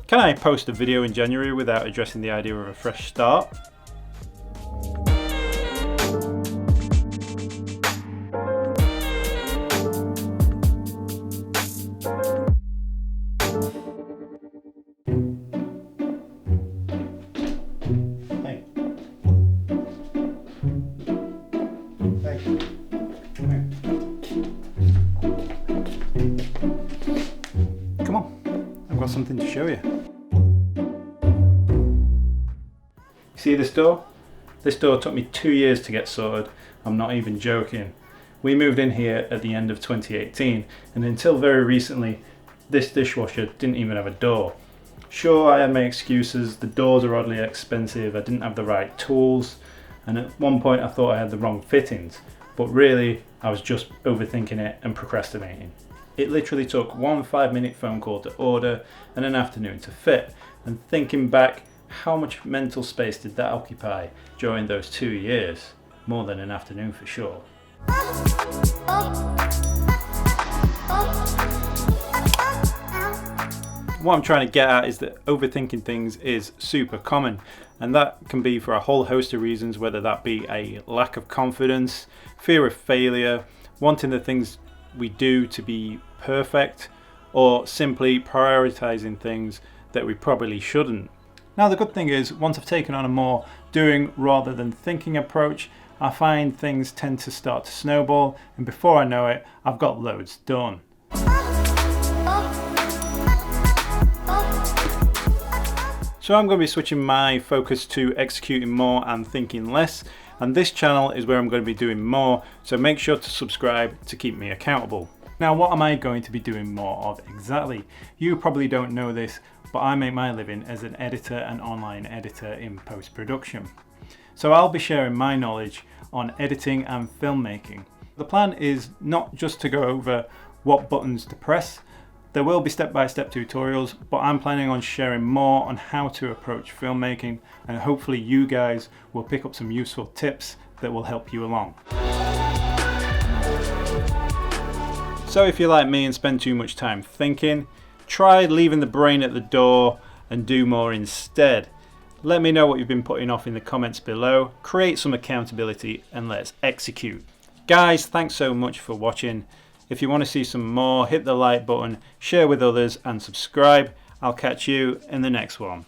Can I post a video in January without addressing the idea of a fresh start? Hey. Thank you. Come on, I've got something to show you. See this door? This door took me 2 years to get sorted. I'm not even joking. We moved in here at the end of 2018, and until very recently, this dishwasher didn't even have a door. Sure, I had my excuses. The doors are oddly expensive, I didn't have the right tools, and at one point I thought I had the wrong fittings, but really I was just overthinking it and procrastinating. It literally took one 5-minute phone call to order and an afternoon to fit, and thinking back, how much mental space did that occupy during those 2 years? More than an afternoon for sure. What I'm trying to get at is that overthinking things is super common, and that can be for a whole host of reasons, whether that be a lack of confidence, fear of failure, wanting the things we do to be perfect, or simply prioritizing things that we probably shouldn't. Now the good thing is, once I've taken on a more doing rather than thinking approach, I find things tend to start to snowball, and before I know it, I've got loads done. So I'm going to be switching my focus to executing more and thinking less, and this channel is where I'm going to be doing more, so make sure to subscribe to keep me accountable. Now what am I going to be doing more of exactly? You probably don't know this, but I make my living as an editor and online editor in post-production. So I'll be sharing my knowledge on editing and filmmaking. The plan is not just to go over what buttons to press. There will be step-by-step tutorials, but I'm planning on sharing more on how to approach filmmaking, and hopefully you guys will pick up some useful tips that will help you along. So if you're like me and spend too much time thinking, try leaving the brain at the door and do more instead. Let me know what you've been putting off in the comments below, create some accountability, and let's execute. Guys, thanks so much for watching. If you want to see some more, hit the like button, share with others, and subscribe. I'll catch you in the next one.